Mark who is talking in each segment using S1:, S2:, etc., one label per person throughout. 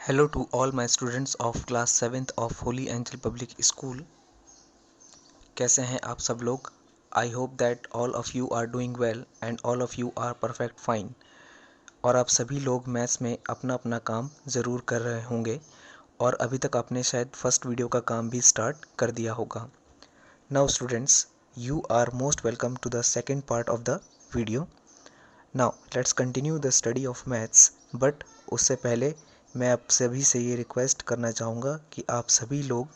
S1: Hello to all my students of class 7th of Holy Angel Public School. कैसे हैं आप सब लोग? I hope that all of you are doing well and all of you are perfect fine. और आप सभी लोग maths में अपना अपना काम ज़रूर कर रहे होंगे और अभी तक आपने शायद फर्स्ट वीडियो का काम भी स्टार्ट कर दिया होगा। Now students, you are most welcome to the second part of the video. Now let's continue the study of maths. But उससे पहले मैं आप सभी से ये रिक्वेस्ट करना चाहूँगा कि आप सभी लोग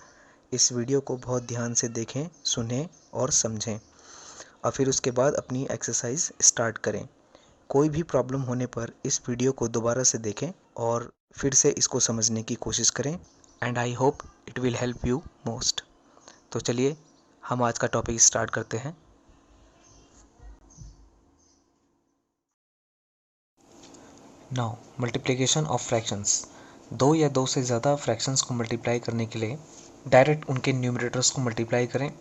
S1: इस वीडियो को बहुत ध्यान से देखें, सुनें और समझें और फिर उसके बाद अपनी एक्सरसाइज स्टार्ट करें। कोई भी प्रॉब्लम होने पर इस वीडियो को दोबारा से देखें और फिर से इसको समझने की कोशिश करें and I hope it will help you most. तो चलिए हम आज का टॉपिक स्टार्ट करते हैं। Now multiplication of fractions. दो या दो से ज़्यादा फ्रैक्शंस को मल्टीप्लाई करने के लिए डायरेक्ट उनके न्यूमरेटर्स को मल्टीप्लाई करें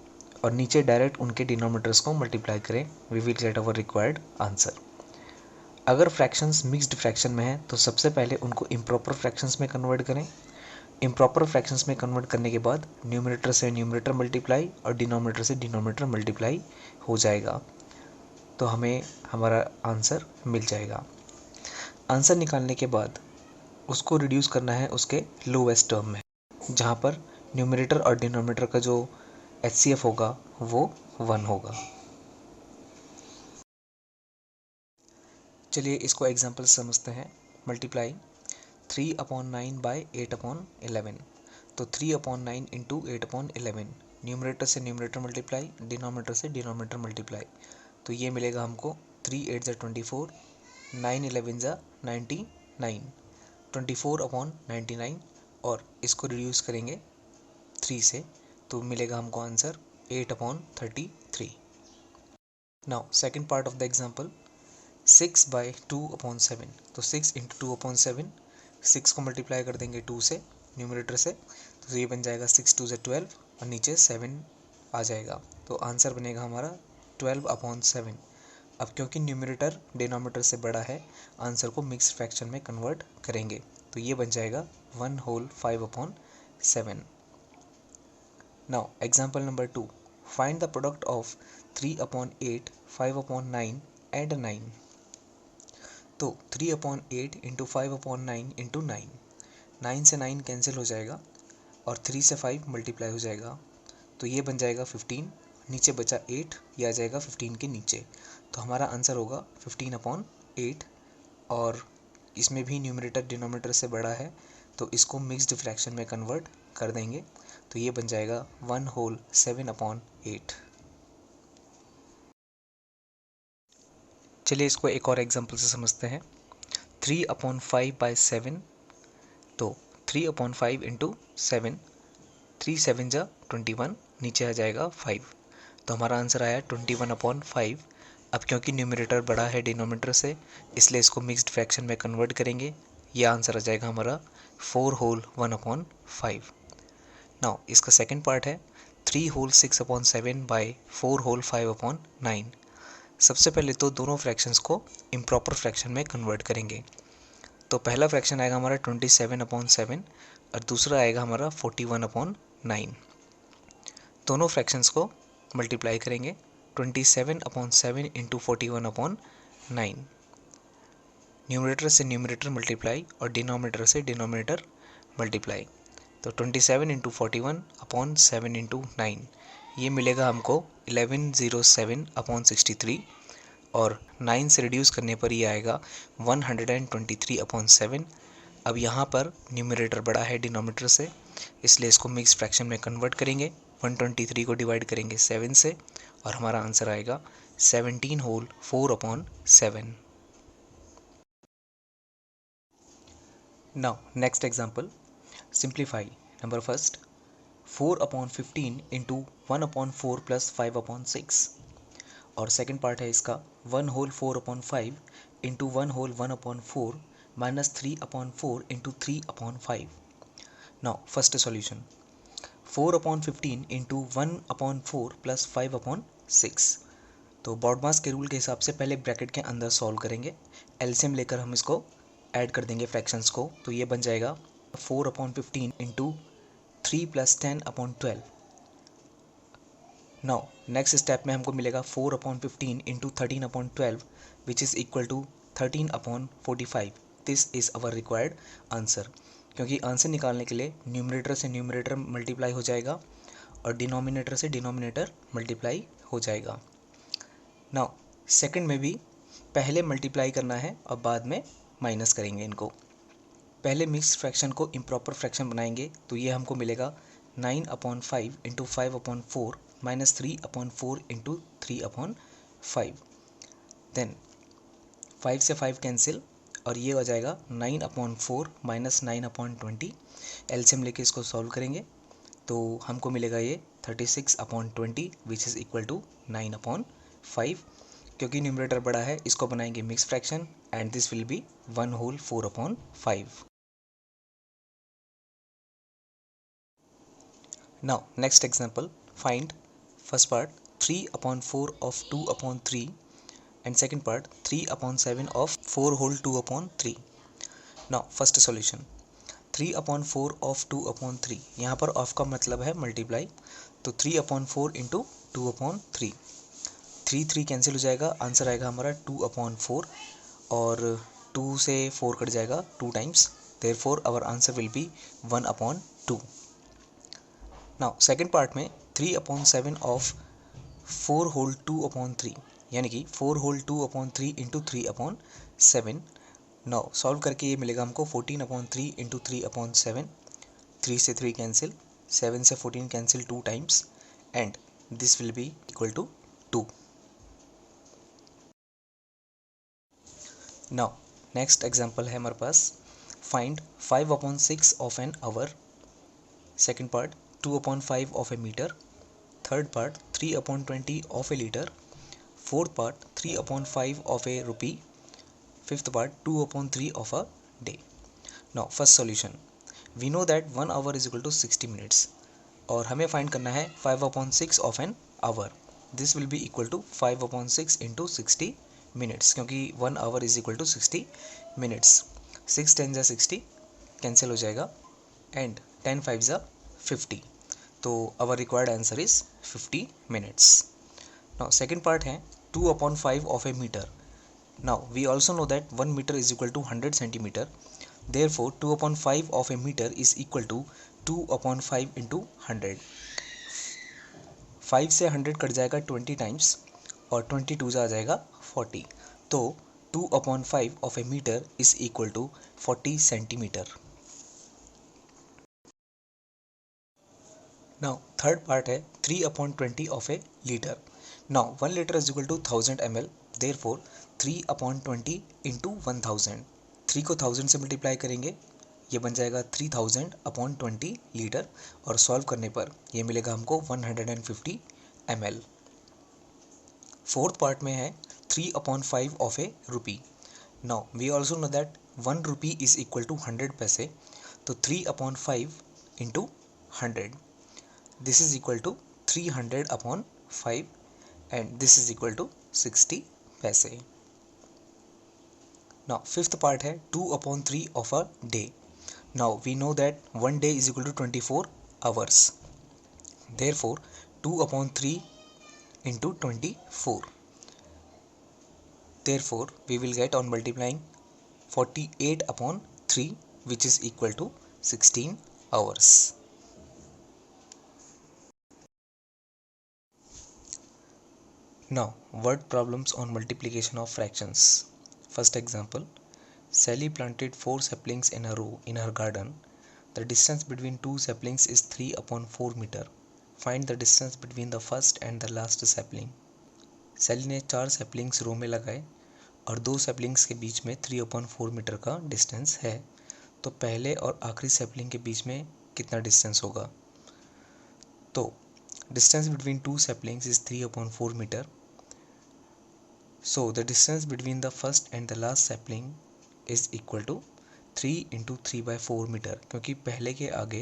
S1: और नीचे डायरेक्ट उनके डिनोमिनेटर्स को मल्टीप्लाई करें। We will get our required answer. अगर फ्रैक्शंस मिक्स्ड फ्रैक्शन में है तो सबसे पहले उनको इम्प्रॉपर फ्रैक्शंस में कन्वर्ट करें। इम्प्रॉपर फ्रैक्शंस में कन्वर्ट करने के बाद न्यूमरेटर से न्यूमरेटर मल्टीप्लाई और डिनोमिनेटर से डिनोमिनेटर मल्टीप्लाई हो जाएगा, तो हमें हमारा आंसर मिल जाएगा। आंसर निकालने के बाद उसको रिड्यूस करना है उसके लोवेस्ट टर्म में, जहाँ पर न्यूमरेटर और डिनोमिनेटर का जो HCF होगा वो 1 होगा। चलिए इसको एग्जाम्पल समझते हैं। Multiply 3/9 by 8/11। तो 3/9 इंटू 8/11, न्यूमरेटर से न्यूमरेटर मल्टीप्लाई, डिनोमिनेटर से डिनोमिनेटर मल्टीप्लाई, तो ये मिलेगा हमको 3 8 ज़ा 24, 9 11 ज़ा 99, 24/99 और इसको रिड्यूस करेंगे 3 से तो मिलेगा हमको answer 8/33। Now second part of the example 6/2/7। तो 6 इंटू 2/7, 6 को मल्टीप्लाई कर देंगे 2 से न्यूमरेटर से, तो ये बन जाएगा 6 2 ज़ा 12 और नीचे 7 आ जाएगा, तो आंसर बनेगा हमारा 12/7। अब क्योंकि न्यूमरेटर डिनोमिनेटर से बड़ा है, आंसर को मिक्स्ड फ्रैक्शन में कन्वर्ट करेंगे, तो ये बन जाएगा 1/5/7। Now example number 2, find the product of 3/8, 5/9 and 9। तो 3/8 इंटू 5/9 इंटू 9, 9 से 9 कैंसिल हो जाएगा और 3 से 5 मल्टीप्लाई हो जाएगा, तो ये बन जाएगा 15, नीचे बचा 8, ये आ जाएगा 15 के नीचे, तो हमारा आंसर होगा 15/8। और इसमें भी न्यूमरेटर डिनोमिनेटर से बड़ा है, तो इसको मिक्स्ड फ्रैक्शन में कन्वर्ट कर देंगे, तो ये बन जाएगा 1/7/8। चलिए इसको एक और एग्जांपल से समझते हैं। 3/5/7। तो 3/5 इंटू 7, 3 7 ज़ा 21, नीचे आ जाएगा 5, तो हमारा आंसर आया 21/5। अब क्योंकि न्यूमरेटर बड़ा है डिनोमिनेटर से, इसलिए इसको मिक्स्ड फ्रैक्शन में कन्वर्ट करेंगे, ये आंसर आ जाएगा हमारा 4/1/5। नाउ इसका सेकंड पार्ट है 3/6/7 बाई 4/5/9। सबसे पहले तो दोनों फ्रैक्शंस को इम्प्रॉपर फ्रैक्शन में कन्वर्ट करेंगे। तो पहला फ्रैक्शन आएगा हमारा 27/7 और दूसरा आएगा हमारा 41/9। दोनों फ्रैक्शंस को मल्टीप्लाई करेंगे, 27/7 इंटू 41/9, न्यूमरेटर से न्यूमरेटर मल्टीप्लाई और डिनोमिनेटर से डिनोमिनेटर मल्टीप्लाई, तो 27 इंटू 41/7 इंटू 9, ये मिलेगा हमको 1107/63 और 9 से रिड्यूस करने पर ये आएगा 123/7। अब यहाँ पर न्यूमरेटर बड़ा है डिनोमिनेटर से, इसलिए इसको मिक्स फ्रैक्शन में कन्वर्ट करेंगे, 123 को डिवाइड करेंगे 7 से और हमारा आंसर आएगा 17/4/7। Now next example, simplify. Number first 4/15 into 1/4 plus 5/6 और सेकेंड पार्ट है इसका 1/4/5 into 1/1/4 minus 3/4 into 3/5। Now first solution 4/15 into 1/4 plus 5/6। तो बॉडमास के रूल के हिसाब से पहले ब्रैकेट के अंदर सॉल्व करेंगे, एलसीएम लेकर हम इसको ऐड कर देंगे फ्रैक्शंस को, तो ये बन जाएगा 4/15 into 3 plus 10/12. Now next step में हमको मिलेगा 4/15 into 13/12 which is equal to 13/45. This is our required answer. क्योंकि आंसर निकालने के लिए न्यूमरेटर से न्यूमरेटर मल्टीप्लाई हो जाएगा और डिनोमिनेटर से डिनोमिनेटर मल्टीप्लाई हो जाएगा. नाउ सेकंड में भी पहले मल्टीप्लाई करना है और बाद में माइनस करेंगे इनको. पहले मिक्स फ्रैक्शन को इम्प्रॉपर फ्रैक्शन बनाएंगे तो ये हमको मिलेगा 9/5 इंटू 5/4 माइनस 3/4 इंटू 3/5. देन 5 से 5 कैंसिल और ये हो जाएगा 9/4 माइनस 9/20. एलसीएम लेके इसको सॉल्व करेंगे तो हमको मिलेगा ये 36/20 विच इज़ इक्वल टू 9/5. क्योंकि न्यूमरेटर बड़ा है इसको बनाएंगे mix fraction and this will B 1/4/5. Now next example, find first part 3/4 of 2/3 and second part 3/7 of 4 whole 2/3. Now first solution 3/4 of 2/3. यहाँ पर ऑफ का मतलब है मल्टीप्लाई तो 3/4 इंटू 2/3. 3 कैंसिल हो जाएगा. आंसर आएगा हमारा 2/4 और 2 से 4 कट जाएगा 2 times. Therefore our answer will be 1/2. Now second part में 3/7 ऑफ 4 होल 2/3 यानी कि 4 होल 2/3 इंटू 3/7. नाउ सॉल्व करके ये मिलेगा हमको 14/3 इंटू 3/7. 3 से 3 कैंसिल, 7 से 14 cancel 2 times and this will be equal to 2. Now next example है हमारे पास find 5/6 of an hour. Second part 2/5 of a meter. Third part 3/20 of a liter. Fourth part 3/5 of a rupee. Fifth part 2/3 of a day. Now first solution. We know that 1 hour is equal to 60 minutes. और हमें find करना है 5/6 of an hour. This will be equal to 5/6 into 60 minutes क्योंकि 1 hour is equal to 60 minutes. 6 10 जा 60 cancel हो जाएगा and 10 5 जा 50. तो our required answer is 50 minutes. Now second part है 2/5 of a metre. Now we also know that 1 metre is equal to 100 centimetre. Therefore 2/5 of a metre is equal to 2/5 into 100. 5 से 100 cut जाएगा 20 times और 22 आ जाएगा 40. तो 2/5 of a metre is equal to 40 centimetre. Now third part है 3/20 of a liter. Now 1 liter is equal to 1000 ml. Therefore 3/20 into 1000. 3 को 1000 से multiply करेंगे ये बन जाएगा 3000/20 लीटर और सॉल्व करने पर ये मिलेगा हमको 150 ml. फोर्थ पार्ट में है 3/5 of a rupee. Now we also know that 1 rupee is equal to 100 पैसे तो 3/5 into 100. This is equal to 300/5 and this is equal to 60 पैसे. Now fifth part है 2/3 of a day. Now we know that 1 day is equal to 24 hours. Therefore 2/3 into 24. Therefore we will get on multiplying 48/3 which is equal to 16 hours. Now word problems on multiplication of fractions. First example, Sally planted 4 saplings in a row in her garden. The distance between 2 saplings is 3/4 meter. Find the distance between the first and the last sapling. Sally ने 4 saplings रो में लगाए और 2 saplings के बीच में 3/4 metre का distance है. तो पहले और आखिरी sapling के बीच में कितना डिस्टेंस होगा. तो distance between 2 saplings is 3/4 meter. So the distance between the first and the last sapling is equal to 3 into 3/4 metre क्योंकि पहले के आगे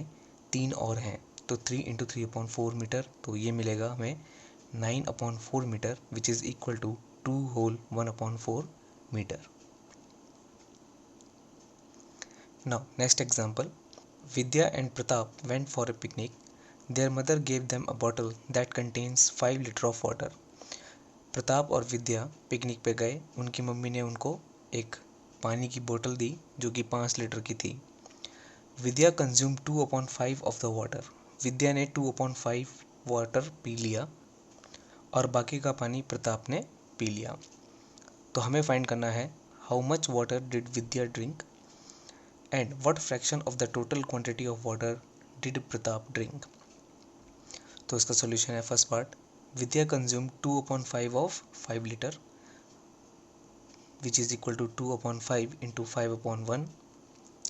S1: 3 और हैं तो 3 into 3/4 मीटर तो ये मिलेगा हमें 9/4 metre which is equal to 2 whole 1/4 metre. Now next example, Vidya and Pratap went for a picnic. Their mother gave them a bottle that contains 5 liters of water. Pratap और विद्या पिकनिक पे गए. उनकी mummy ने उनको एक पानी की बोतल दी जो कि 5 लीटर की थी. विद्या कंज्यूम 2/5 ऑफ द वाटर. विद्या ने 2/5 वाटर पी लिया और बाकी का पानी प्रताप ने पी लिया. तो हमें फाइंड करना है how much water did Vidya drink and what fraction of the total quantity of water did Pratap drink. तो इसका सॉल्यूशन है first part. Vidya consume 2/5 of 5 litre which is equal to 2/5 into 5/1.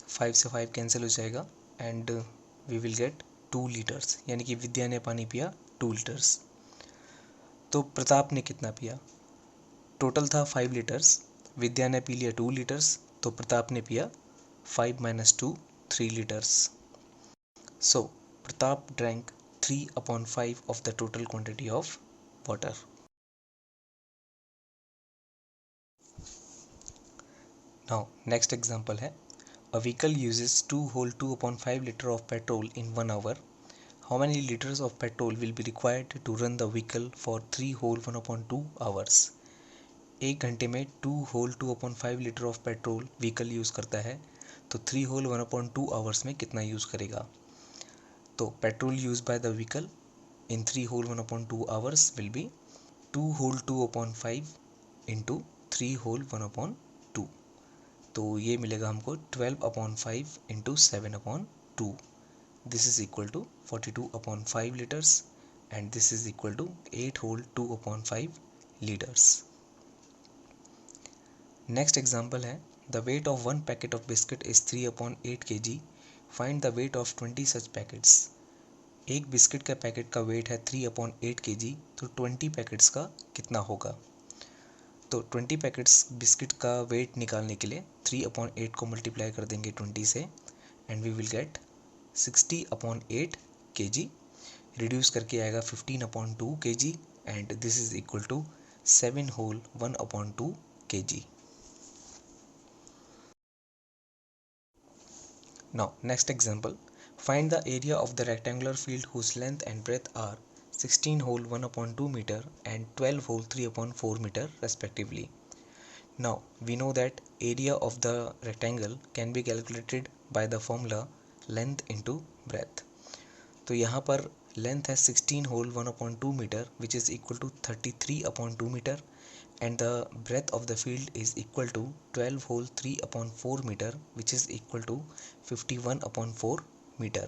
S1: 5 से 5 कैंसिल हो जाएगा and we will get 2 litres. यानी कि विद्या ने पानी पिया 2 लीटर्स. तो प्रताप ने कितना पिया? टोटल था 5 लीटर्स. विद्या ने पी लिया 2 लीटर्स. तो प्रताप ने पिया 5 - 2 3 liters. So Pratap drank 3/5 of the total quantity of water. Now next example है a vehicle uses 2/5 liter of petrol in 1 hour. How many liters of petrol will be required to run the vehicle for 3/1/2 hours? एक घंटे में 2/2/5 litre of petrol vehicle use करता है. तो 3/1/2 hours में कितना use करेगा? तो petrol use by the vehicle in 3/1/2 hours will be 2/2/5 into 3/1/2. तो ये मिलेगा हमको 12/5 into 7/2. This is equal to 42/5 litres and this is equal to 8/2/5 litres. Next example है the weight of 1 packet of biscuit is 3/8 kg. Find the weight of 20 such packets. एक biscuit का packet का weight है 3/8 kg. तो 20 packets का कितना होगा? तो 20 पैकेट्स बिस्किट का वेट निकालने के लिए 3/8 को मल्टीप्लाई कर देंगे 20 से and we will get 60/8 kg. Reduce करके आएगा 15/2 kg and this is equal to 7/1/2 kg. Now next example, find the area of the rectangular field whose length and breadth are 16/1/2 meter and 12/3/4 meter respectively. Now we know that area of the rectangle can be calculated by the formula length into breadth. तो यहाँ पर length है 16/1/2 metre which is equal to 33/2 metre and the breadth of the field is equal to 12/3/4 meter which is equal to 51/4 meter.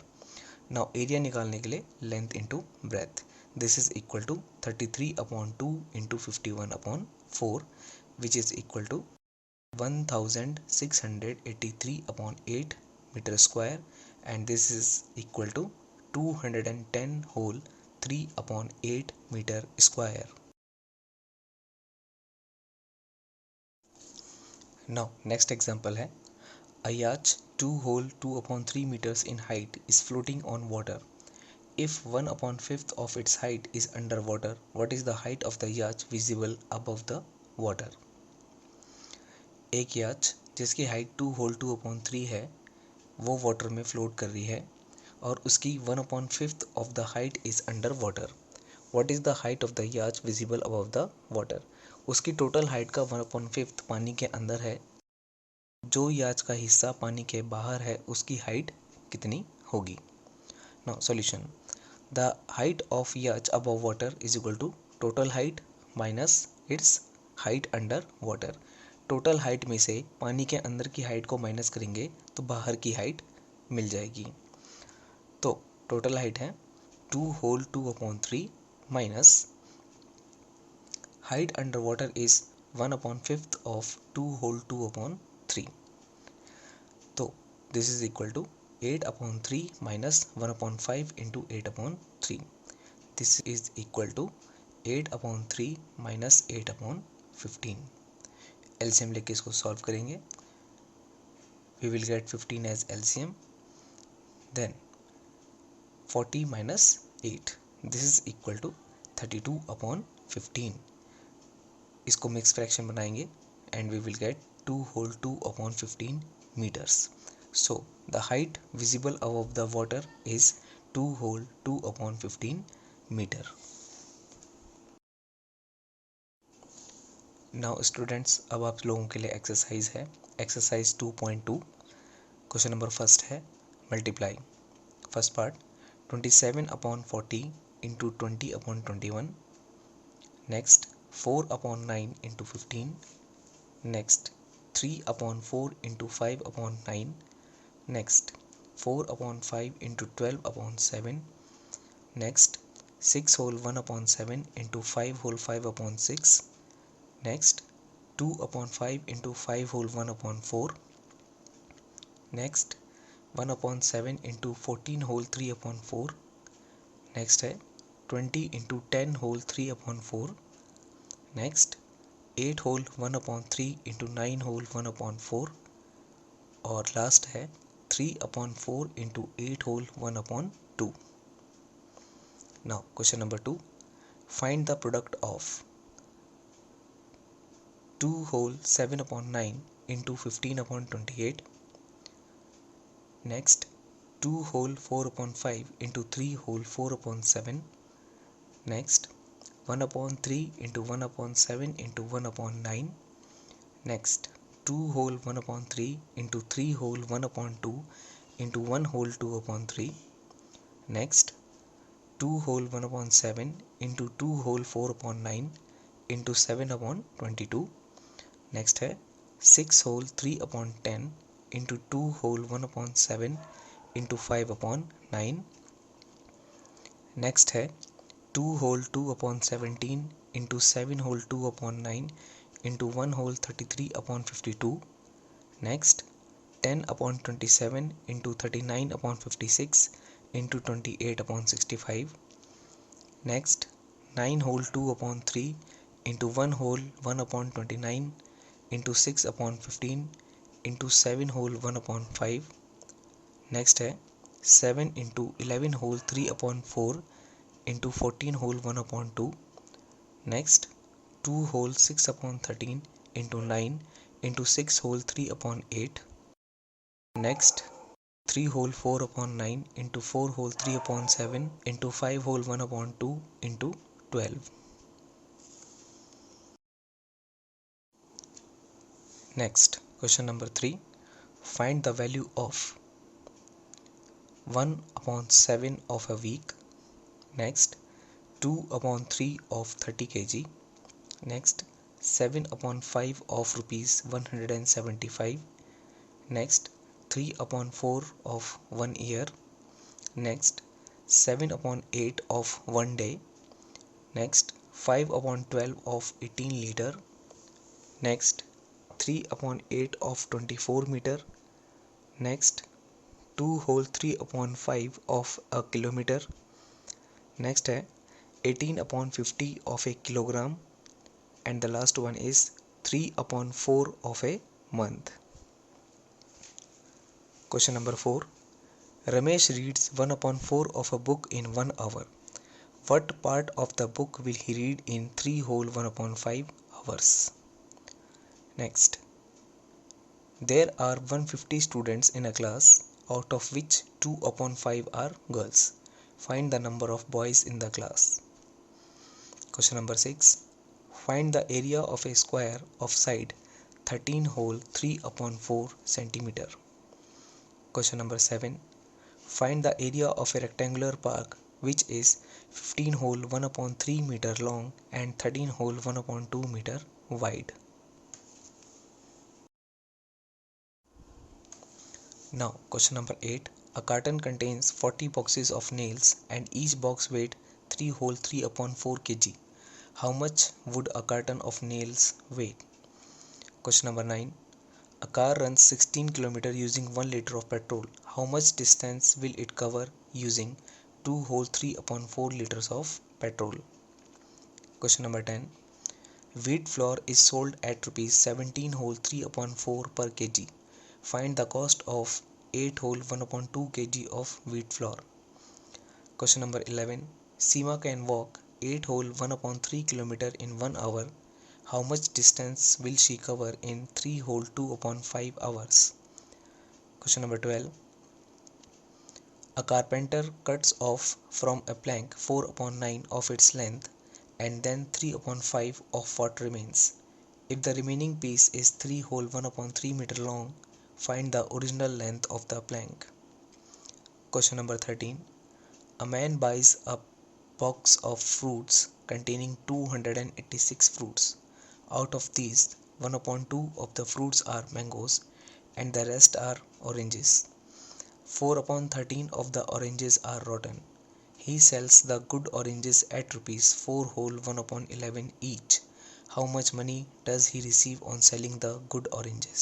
S1: Now area निकालने के लिए length into breadth. This is equal to 33/2 into 51/4 which is equal to 1683/8 meter square and this is equal to 210/3/8 meter square. Now next example है a yacht 2/2/3 meters in height is floating on water. If 1/5 of its height is under water, what is the height of the yacht visible above the water? एक याच जिसकी height 2/2/3 है वो water में float कर रही है और उसकी 1/5 of the height is under water. What is the height of the yacht visible above the water? उसकी टोटल हाइट का 1/5 पानी के अंदर है. जो याच का हिस्सा पानी के बाहर है उसकी हाइट कितनी होगी? Now solution. The height of yacht above water is equal to total height minus its height under water. Total height में से पानी के अंदर की हाइट को माइनस करेंगे तो बाहर की हाइट मिल जाएगी. तो टोटल हाइट है 2/2/3 minus height underwater is 1/5 of 2/2/3. तो this is equal to 8/3 minus 1/5 into 8/3. This is equal to 8/3 minus 8/15. LCM लेके इसको सॉल्व करेंगे. We will get 15 as LCM. Then 40 minus 8. This is equal to 32/15. इसको mix fraction बनाएंगे and we will get 2/2/15 metres. So the height visible above the water is 2 whole 2 upon 15 meter. Now students, अब आप लोगों के लिए exercise है, exercise 2.2। Question number first है multiply. First part 27 upon 40 into 20 upon 21। Next 4 upon 9 into 15। Next 3 upon 4 into 5 upon 9। Next 4 upon 5 into 12 upon 7। Next 6 whole 1 upon 7 into 5 whole 5 upon 6। Next 2 upon 5 into 5 whole 1 upon 4. Next 1 upon 7 into 14 whole 3 upon 4. Next है 20 into 10 whole 3 upon 4. Next 8 whole 1 upon 3 into 9 whole 1 upon 4. और last है 3 upon 4 into 8 whole 1 upon 2. Now question number 2. Find the product of 2 whole 7 upon 9 into 15 upon 28. Next 2 whole 4 upon 5 into 3 whole 4 upon 7. Next 1 upon 3 into 1 upon 7 into 1 upon 9. Next 2 whole 1 upon 3 into 3 whole 1 upon 2 into 1 whole 2 upon 3. Next 2 whole 1 upon 7 into 2 whole 4 upon 9 into 7 upon 22. Next है 6 whole 3 upon 10 into 2 whole 1 upon 7 into 5 upon 9। Next है 2 whole 2 upon 17 into 7 whole 2 upon 9 into 1 whole 33 upon 52। Next 10 upon 27 into 39 upon 56 into 28 upon 65। Next 9 whole 2 upon 3 into 1 whole 1 upon 29 into 6 upon 15 into 7 whole 1 upon 5। Next है 7 into 11 whole 3 upon 4 into 14 whole 1 upon 2। Next 2 whole 6 upon 13 into 9 into 6 whole 3 upon 8। Next 3 whole 4 upon 9 into 4 whole 3 upon 7 into 5 whole 1 upon 2 into 12। Next, question number 3. Find the value of 1 upon 7 of a week. Next, 2 upon 3 of 30 kg. Next, 7 upon 5 of rupees 175. Next, 3 upon 4 of 1 year. Next, 7 upon 8 of 1 day. Next, 5 upon 12 of 18 liter. Next, 3 upon 8 of 24 meter. Next 2 whole 3 upon 5 of a kilometer. Next है 18 upon 50 of a kilogram. And the last one is 3 upon 4 of a month. Question number 4. Ramesh reads 1 upon 4 of a book in 1 hour. What part of the book will he read in 3 whole 1 upon 5 hours? Next, there are 150 students in a class, out of which 2 upon 5 are girls. Find the number of boys in the class. Question number 6. Find the area of a square of side 13 whole 3 upon 4 centimeter. Question number 7. Find the area of a rectangular park which is 15 whole 1 upon 3 meter long and 13 whole 1 upon 2 meter wide. Now question number 8. A carton contains 40 boxes of nails and each box weight 3 whole 3 upon 4 kg. How much would a carton of nails weigh? Question number 9. A car runs 16 km using 1 liter of petrol. How much distance will it cover using 2 whole 3 upon 4 liters of petrol? Question number 10. Wheat flour is sold at rupees 17 whole 3 upon 4 per kg. Find the cost of 8 whole 1 upon 2 kg of wheat flour. Question number 11. Seema can walk 8 whole 1 upon 3 km in 1 hour. How much distance will she cover in 3 whole 2 upon 5 hours? Question number 12, a carpenter cuts off from a plank 4/9 of its length and then 3/5 of what remains. If the remaining piece is 3 whole 1/3 meter long, find the original length of the plank. Question number 13, a man buys a box of fruits containing 286 fruits. Out of these, 1/2 of the fruits are mangoes and the rest are oranges. 4/13 of the oranges are rotten. He sells the good oranges at rupees 4 whole 1/11 each. How much money does he receive on selling the good oranges?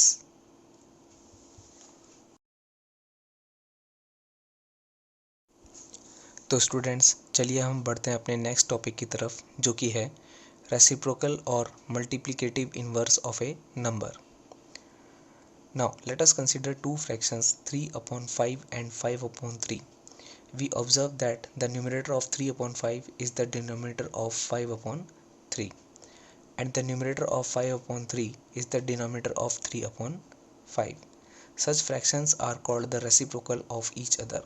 S1: तो students, चलिए हम बढ़ते हैं अपने next topic की तरफ, जो कि है रेसिप्रोकल और multiplicative inverse of A number. Now let us consider two fractions 3/5 and 5/3. We observe that the numerator of 3/5 is the denominator of 5/3 and the numerator of 5/3 is the denominator of 3/5. Such fractions are called the reciprocal of each other.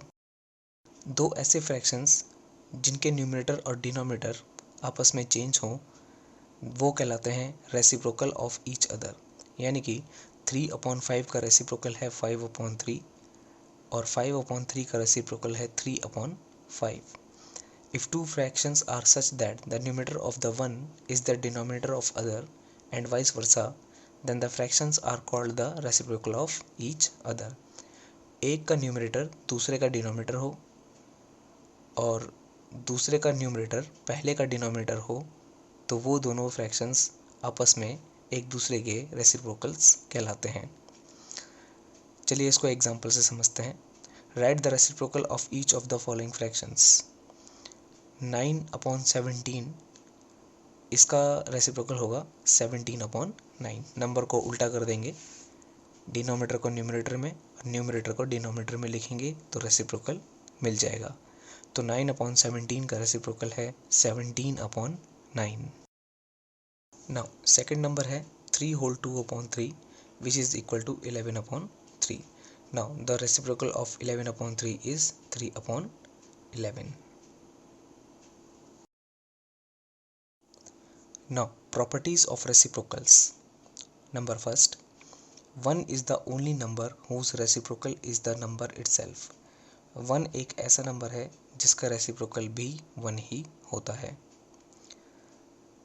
S1: दो ऐसे fractions जिनके numerator और denominator आपस में change हों वो कहलाते हैं रेसिप्रोकल ऑफ ईच अदर. यानी कि 3/5 का रेसिप्रोकल है 5/3 और 5/3 का रेसिप्रोकल है 3/5. If two fractions are such that the numerator of the one is the denominator of other and vice versa, then the fractions are called the reciprocal of each other. एक का numerator दूसरे का denominator हो और दूसरे का numerator पहले का डिनोमिनेटर हो तो वो दोनों फ्रैक्शंस आपस में एक दूसरे के रेसिप्रोकल्स कहलाते हैं. चलिए इसको एग्जांपल से समझते हैं. Right the reciprocal of each of the following fractions. 9/17 इसका रेसिप्रोकल होगा 17/9. नंबर को उल्टा कर देंगे, डिनोमिनेटर को न्यूमरेटर में और न्यूमरेटर को डिनोमिनेटर में लिखेंगे तो रेसिप्रोकल मिल जाएगा. तो 9/17 का रेसिप्रोकल है 17/9. Now second number है 3 whole 2/3 which is equal to 11/3. Now the reciprocal of 11/3 is 3/11. Now properties of reciprocals. Number first, 1 is the only number whose reciprocal is the number itself. 1 एक ऐसा number है जिसका reciprocal भी 1 ही होता है.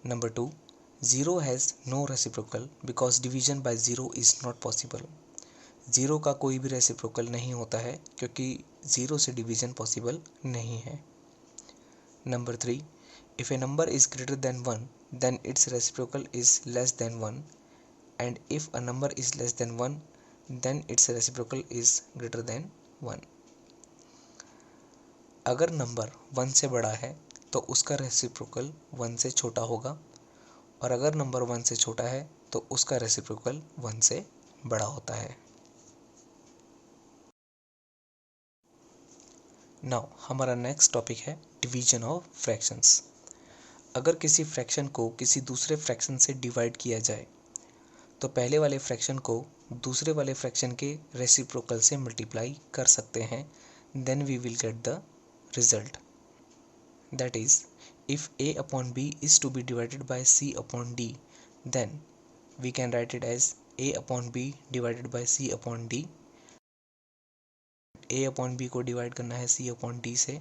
S1: Number 2, 0 has no reciprocal because division by 0 is not possible. 0 का कोई भी रेसिप्रोकल नहीं होता है क्योंकि 0 से डिवीजन पॉसिबल नहीं है. Number 3, if a number is greater than 1 then its reciprocal is less than 1 and if a number is less than 1 then its reciprocal is greater than 1. अगर नंबर 1 से बड़ा है तो उसका रेसिप्रोकल 1 से छोटा होगा और अगर नंबर 1 से छोटा है तो उसका रेसिप्रोकल 1 से बड़ा होता है. नाउ हमारा नेक्स्ट टॉपिक है डिवीजन ऑफ फ्रैक्शंस. अगर किसी फ्रैक्शन को किसी दूसरे फ्रैक्शन से डिवाइड किया जाए तो पहले वाले फ्रैक्शन को दूसरे वाले फ्रैक्शन के रेसिप्रोकल से मल्टीप्लाई कर सकते हैं. Then we will get the result. That is if a upon b is to be divided by c upon d, then we can write it as a upon b divided by c upon d. a upon b को divide करना है c upon d से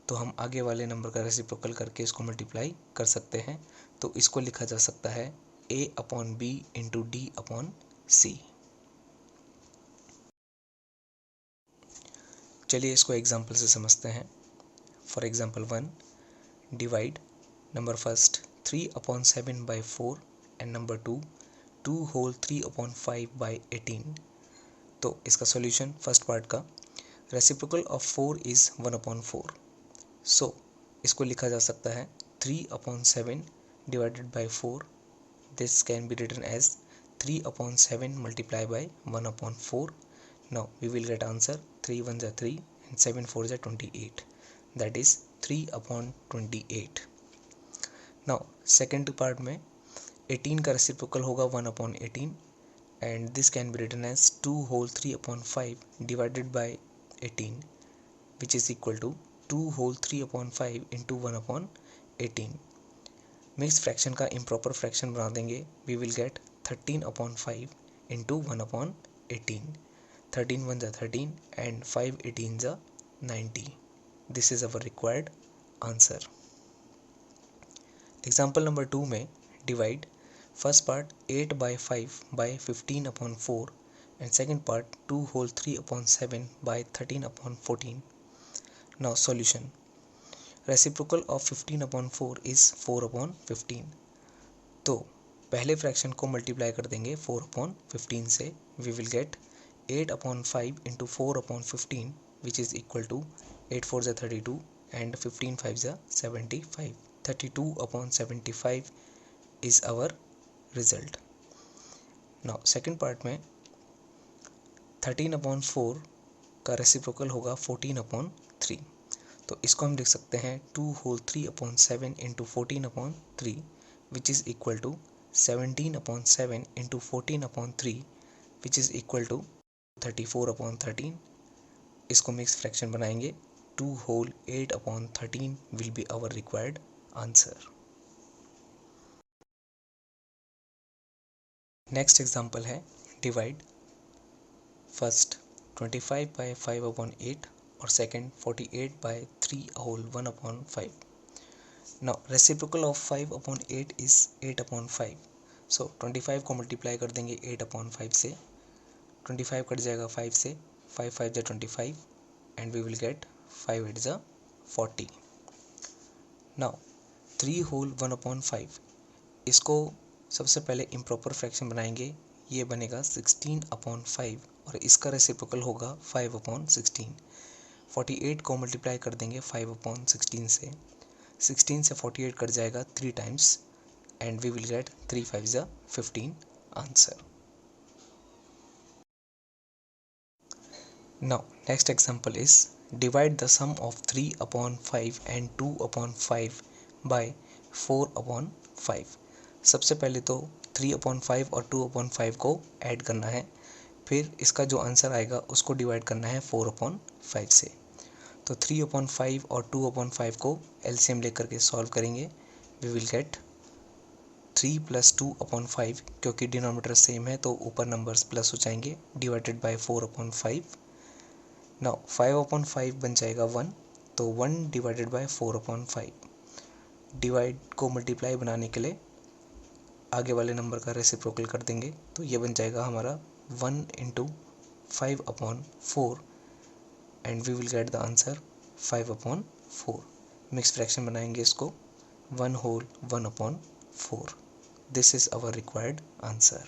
S1: तो हम आगे वाले number का reciprocal करके इसको मल्टीप्लाई कर सकते हैं. तो इसको लिखा जा सकता है a upon b into d upon c. चलिए इसको एग्जाम्पल से समझते हैं. For example 1, divide number first 3/7 by 4 and number 2 2 whole 3/5 by 18. तो इसका सॉल्यूशन फर्स्ट पार्ट का रेसिप्रोकल ऑफ 4 इज 1/4. सो इसको लिखा जा सकता है 3/7 divided by 4. This can be written as 3/7 multiply by 1/4. Now we will get answer 3 1 जा 3 and 7 4 जा 28. That is 3/28. Now second part में 18 का रेसिप्रोकल होगा 1/18. and this can be written as 2 whole 3 upon 5 divided by 18, which is equal to 2 whole 3 upon 5 into 1 upon 18. Mix fraction का improper fraction बना देंगे. We will get 13 upon 5 into 1 upon 18. 13 1 13 and 5 18 90. This is our required answer. Example number 2 में divide first part 8 by 5 by 15 upon 4 and second part 2 whole 3 upon 7 by 13 upon 14. Now solution. Reciprocal of 15 upon 4 is 4 upon 15. तो पहले fraction को multiply कर देंगे 4 upon 15 से. We will get 8 upon 5 into 4 upon 15, which is equal to 8 4 is 32 and 15 5 is 75. 32 upon 75 is our result. Now second part में 13 upon 4 का reciprocal होगा 14 upon 3. तो इसको हम लिख सकते हैं 2 whole 3 upon 7 into 14 upon 3, which is equal to 17 upon 7 into 14 upon 3, which is equal to 34 upon 13. इसको मिक्स फ्रैक्शन बनाएंगे. 2 whole 8 upon 13 will be our required answer. Next example है डिवाइड फर्स्ट 25 by 5 upon 8 और second 48 by 3 whole 1 upon 5. Now reciprocal of 5 upon 8 is 8 upon 5. So 25 को multiply कर देंगे 8 upon 5 से. 25 cut जाएगा 5 से. 5 5 is 25 and we will get 5 8 is 40. Now 3 whole 1 upon 5. इसको सबसे पहले इम्प्रॉपर फ्रैक्शन बनाएंगे. ये बनेगा 16 upon 5 और इसका रेसिप्रोकल होगा 5 upon 16. 48 को मल्टीप्लाई कर देंगे 5 upon 16 से. 16 से 48 कट जाएगा 3 times and we will get 3 5 is 15 answer. Now next example is divide the sum of 3 upon 5 and 2 upon 5 by 4 upon 5. सबसे पहले तो 3 upon 5 और 2 upon 5 को ऐड करना है. फिर इसका जो आंसर आएगा उसको डिवाइड करना है 4 upon 5 से. तो 3 upon 5 और 2 upon 5 को एलसीएम लेकर के सॉल्व करेंगे. We will get 3 plus 2 upon 5, क्योंकि डिनोमिनेटर सेम है तो ऊपर नंबर्स प्लस हो जाएंगे, divided by 4 upon 5. Now 5 upon 5 बन जाएगा 1, तो 1 डिवाइडेड बाय 4 upon 5. डिवाइड को मल्टीप्लाई बनाने के लिए आगे वाले नंबर का रेसिप्रोकल कर देंगे. तो ये बन जाएगा हमारा 1 into 5 upon 4 and we will get the answer 5 upon 4. Mix fraction बनाएंगे इसको 1 whole 1 upon 4. This is our required answer.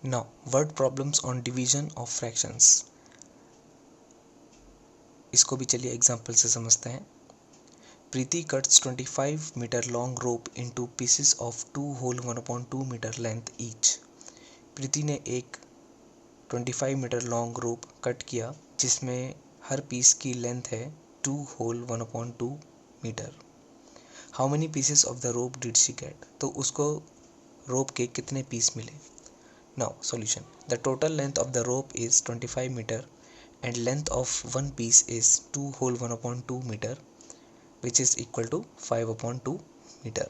S1: Now word problems on division of fractions. इसको भी चलिए एग्जाम्पल से समझते हैं. प्रीति cuts 25 meter long rope into pieces of 2 whole 1 upon 2 meter length each. प्रीति ने एक 25 मीटर लॉन्ग रोप कट किया जिसमें हर पीस की लेंथ है 2 whole 1 upon 2 metre. How many pieces of the rope did she get. तो उसको रोप के कितने पीस मिले. Now solution. The total length of the rope is 25 metre and length of one piece is 2 whole 1 upon 2 metre, which is equal to 5 upon 2 metre.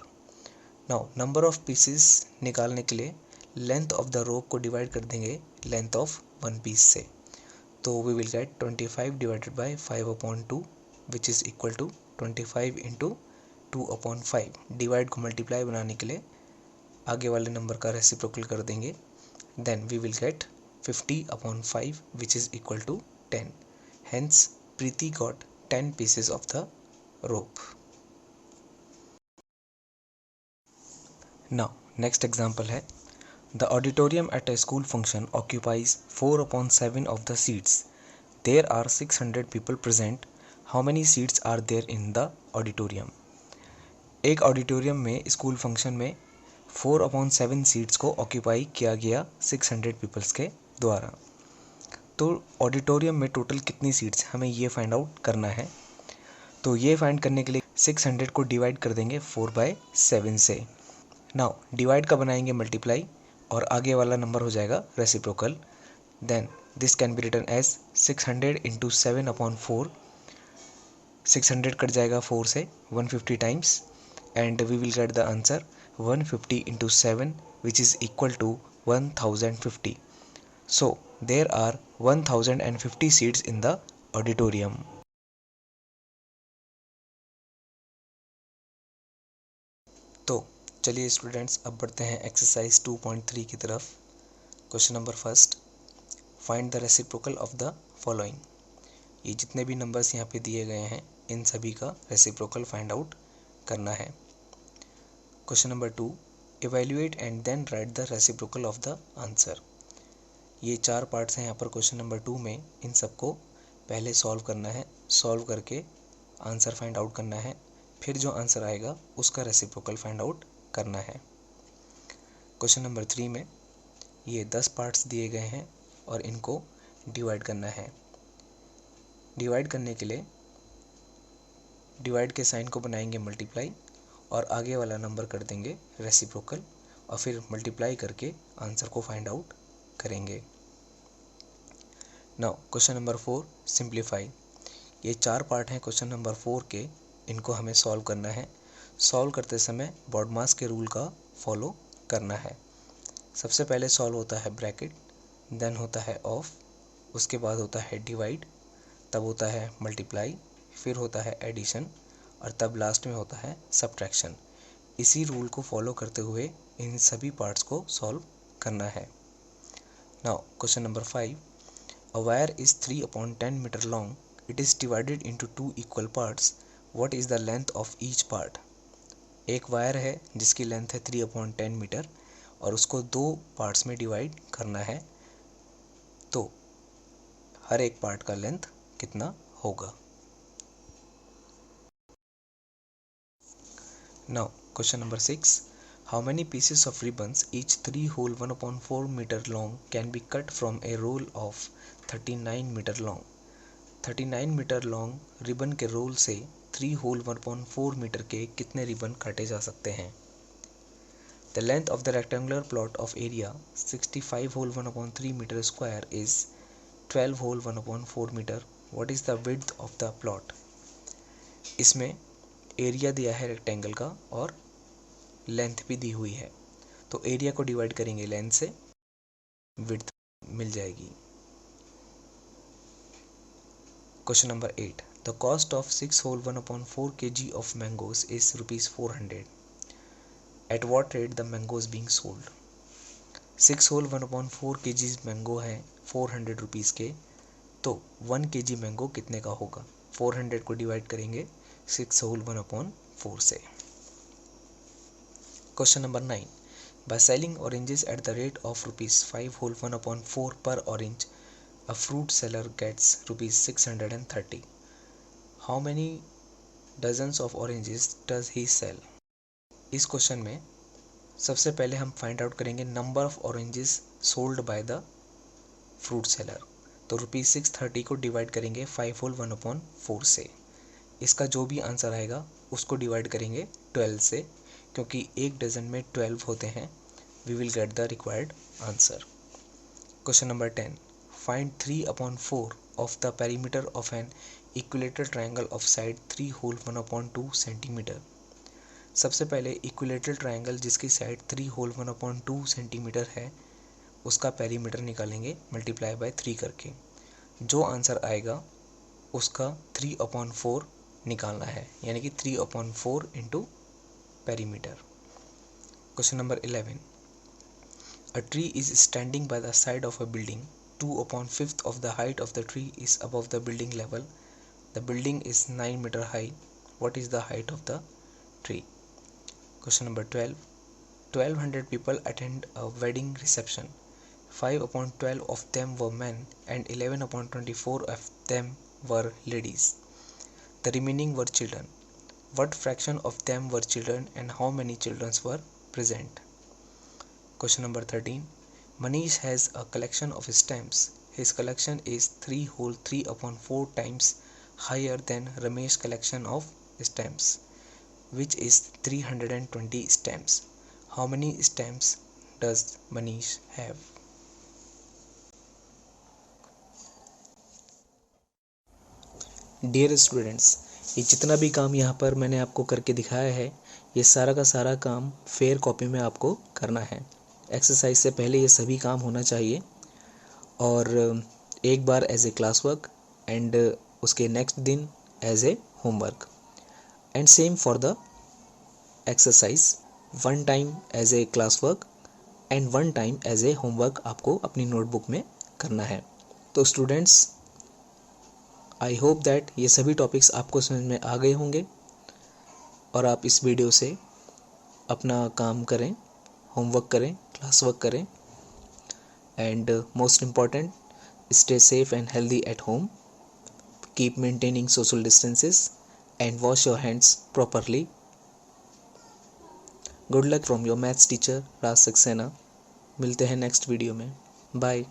S1: Now number of pieces निकालने के लिए length of the रोप को divide कर देंगे length of one piece से. तो we will get 25 divided by 5 upon 2, which is equal to 25 into 2 upon 5. Divide को multiply बनाने के लिए आगे वाले नंबर का रेसिप्रोकल कर देंगे. Then we will get 50 upon 5, which is equal to 10. Hence Preeti got 10 pieces of the rope. Now next example है the auditorium at a school function occupies 4 upon 7 of the seats. There are 600 people present. How many seats are there in the auditorium? एक auditorium में school function में 4 upon 7 seats को occupy किया गया 600 peoples के द्वारा. तो ऑडिटोरियम में टोटल कितनी सीट्स हमें ये फाइंड आउट करना है. तो ये फाइंड करने के लिए 600 को डिवाइड कर देंगे 4/7 से. नाउ डिवाइड का बनाएंगे मल्टीप्लाई और आगे वाला नंबर हो जाएगा reciprocal. Then this can be written as 600 into 7/4. 600 cut जाएगा 4 से 150 times and we will get the answer 150 into 7 which is equal to 1050. So there are 1050 seats in the auditorium. तो चलिए स्टूडेंट्स अब बढ़ते हैं एक्सरसाइज 2.3 की तरफ. Question number first, find the reciprocal of the following. ये जितने भी नंबर्स यहाँ पे दिए गए हैं इन सभी का रेसिप्रोकल फाइंड आउट करना है. Question number 2, evaluate and then write the reciprocal of the answer. ये 4 पार्ट्स हैं यहाँ पर क्वेश्चन नंबर 2 में. इन सबको पहले सॉल्व करना है, सॉल्व करके आंसर फाइंड आउट करना है, फिर जो आंसर आएगा उसका रेसिप्रोकल फाइंड आउट करना है. क्वेश्चन नंबर 3 में ये 10 पार्ट्स दिए गए हैं और इनको डिवाइड करना है. डिवाइड करने के लिए डिवाइड के साइन को बनाएंगे मल्टीप्लाई और आगे वाला नंबर कर देंगे रेसिप्रोकल और फिर मल्टीप्लाई करके आंसर को फाइंड आउट करेंगे. Now question number 4, simplify. ये 4 पार्ट हैं क्वेश्चन नंबर 4 के, इनको हमें सॉल्व करना है. सॉल्व करते समय बॉडमास के रूल का फॉलो करना है. सबसे पहले सॉल्व होता है ब्रैकेट, देन होता है ऑफ, उसके बाद होता है डिवाइड, तब होता है मल्टीप्लाई, फिर होता है एडिशन और तब लास्ट में होता है सब्ट्रैक्शन. इसी रूल को फॉलो करते हुए इन सभी पार्ट्स को सॉल्व करना है. Now question number 5, a wire is 3/10 metre long. It is divided into 2 equal parts. What is the length of each part. एक वायर है जिसकी लेंथ है 3/10 मीटर और उसको 2 पार्ट्स में डिवाइड करना है, तो हर एक पार्ट का लेंथ कितना होगा. Now question number 6, how many pieces of ribbons each 3 whole 1/4 metre long can be cut from a roll of 39 metre long. 39 metre long ribbon के रोल से 3 होल 1/4 मीटर के कितने रिबन काटे जा सकते हैं. The length of the rectangular plot of area 65 whole 1/3 metre square is 12 whole 1/4 metre. What is the width of the plot. इसमें area दिया है रेक्टेंगल का और लेंथ भी दी हुई है, तो एरिया को डिवाइड करेंगे लेंथ से, विड्थ मिल जाएगी. Question number 8, the cost of 6 whole 1/4 kg of mangoes is ₹400. At what rate the mangoes being sold. 6 whole 1/4 kg mango हैं 400 रुपीज़ के, तो 1 kg मैंगो कितने का होगा. 400 को डिवाइड करेंगे 6 होल 1/4 से. Question number 9, by selling oranges at the rate of ₹5 whole 1/4 per orange, a fruit seller gets ₹630. How many dozens of oranges does he sell. इस क्वेश्चन में सबसे पहले हम फाइंड आउट करेंगे number of oranges sold by the fruit seller. तो ₹630 को divide करेंगे 5 whole 1/4 से. इसका जो भी आंसर आएगा उसको डिवाइड करेंगे 12 से, क्योंकि एक डजन में 12 होते हैं. We will get the required answer. Question number 10, find 3/4 of the perimeter of an equilateral triangle of side 3 whole 1/2 centimeter. सबसे पहले इक्विलेटरल ट्रायंगल जिसकी साइड 3 होल 1/2 सेंटीमीटर है उसका पेरीमीटर निकालेंगे मल्टीप्लाई बाय 3 करके. जो आंसर आएगा उसका 3/4 निकालना है, यानी कि 3/4 into perimeter. Question number 11, a tree is standing by the side of a building. 2/5 of the height of the tree is above the building level. The building is 9 meter high. What is the height of the tree. Question number 12, 1200 people attend a wedding reception. 5/12 of them were men and 11/24 of them were ladies. The remaining were children. What fraction of them were children and how many children were present. Question number 13, Manish has a collection of stamps. His collection is 3 whole 3/4 times higher than Ramesh's collection of stamps, which is 320 stamps. How many stamps does Manish have? Dear students, ये जितना भी काम यहाँ पर मैंने आपको करके दिखाया है, ये सारा का सारा काम फेयर कॉपी में आपको करना है। एक्सरसाइज से पहले ये सभी काम होना चाहिए और एक बार as a class work and उसके नेक्स्ट दिन as a homework and same for the exercise. One time as a class work and one time as a homework आपको अपनी नोटबुक में करना है। तो स्टूडेंट्स, आई होप दैट ये सभी टॉपिक्स आपको समझ में आ गए होंगे और आप इस वीडियो से अपना काम करें, होमवर्क करें, क्लास वर्क करें and most important, stay safe and healthy at home, keep maintaining social distances and wash your hands properly. Good luck from your maths teacher Raj Saxena. मिलते हैं नेक्स्ट वीडियो में। बाय।